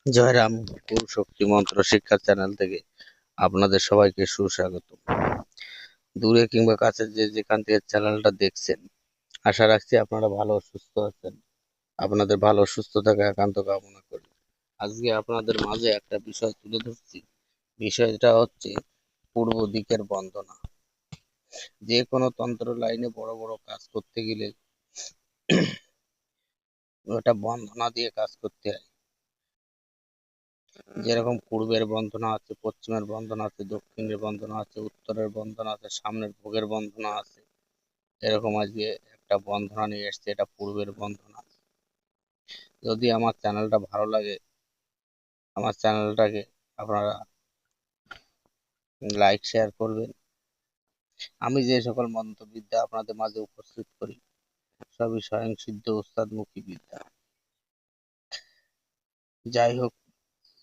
জয়রাম। ওম শক্তি মন্ত্র শিক্ষা চ্যানেল থেকে আপনাদের সবাইকে সুস্বাগত। দূরে কিংবা কাছে যে যেখান থেকে চ্যানেলটা দেখছেন, আশা রাখছি আপনারা ভালো ও সুস্থ আছেন। আপনাদের ভালো ও সুস্থ থাকা একান্ত কামনা করি। আজকে আপনাদের মাঝে একটা বিষয় তুলে ধরছি। বিষয়টা হচ্ছে পূর্ব দিকের বন্দনা। যে কোনো তন্ত্র লাইনে বড় বড় কাজ করতে গেলে ওটা বন্দনা দিয়ে কাজ করতে হয়। যেরকম পূর্বের বন্দনা আছে, পশ্চিমের বন্দনা আছে, দক্ষিণের বন্দনা আছে, উত্তরের বন্দনা আছে, সামনের ভোগের বন্দনা আছে। এরকম আজকে একটা বন্দনা নিয়ে এসছে, এটা পূর্বের বন্দনা। যদি আমার চ্যানেলটা ভালো লাগে, আমার চ্যানেলটাকে আপনারা লাইক শেয়ার করবেন। আমি যে সকল মন্ত্রবিদ্যা আপনাদের মাঝে উপস্থিত করি, সবই স্বয়ং সিদ্ধ ওস্তাদমুখী বিদ্যা। যাই হোক,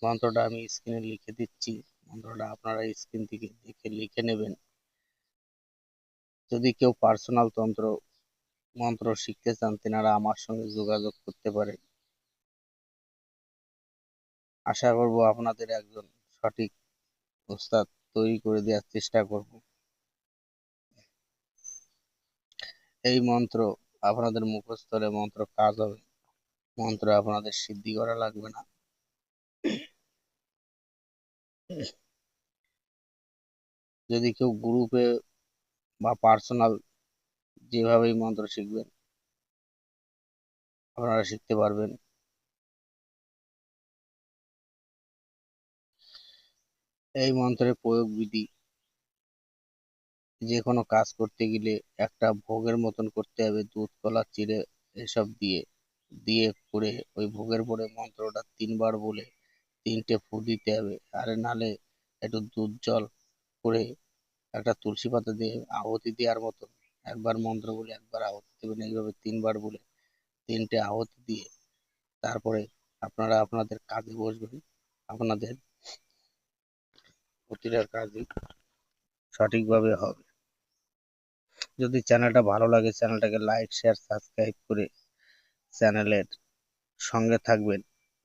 মন্ত্রটা আমি স্ক্রিনে লিখে দিচ্ছি। মন্ত্রটা আপনারা স্ক্রিন থেকে দেখে লিখে নেবেন। যদি কেউ পার্সোনাল মন্ত্র শিখতে চান, তেনারা আমার সঙ্গে যোগাযোগ করতে পারেন। আশা করব আপনাদের একজন সঠিক ওস্তাদ তৈরি করে দেওয়ার চেষ্টা করব। এই মন্ত্র আপনাদের মুখস্থলে মন্ত্র কাজ হবে। মন্ত্র আপনাদের সিদ্ধি করা লাগবে না। যদি কেউ গ্রুপে বা পার্সোনাল যেভাবেই মন্ত্র শিখবেন, আপনারা শিখতে পারবেন। এই মন্ত্রের প্রয়োগ বিধি, যে কোনো কাজ করতে গেলে একটা ভোগের মতন করতে হবে। দুধ কলা চিড়ে এসব দিয়ে দিয়ে করে ওই ভোগের পরে মন্ত্রটা 3 বার বলে 3টে ফু দিতে হবে। আর নালে একটু দুধ জল করে একটা তুলসী পাতা দিয়ে আহুতি দেওয়ার মতো একবার মন্ত্র বলে একবার আহুতি দেবেন। এইভাবে 3 বার বলে 3টে আহুতি দিয়ে তারপরে আপনারা আপনাদের কাজে বসবেন। আপনাদের প্রতিটা কাজই সঠিকভাবে হবে। যদি চ্যানেলটা ভালো লাগে, চ্যানেলটাকে লাইক শেয়ার সাবস্ক্রাইব করে চ্যানেলের সঙ্গে থাকবেন।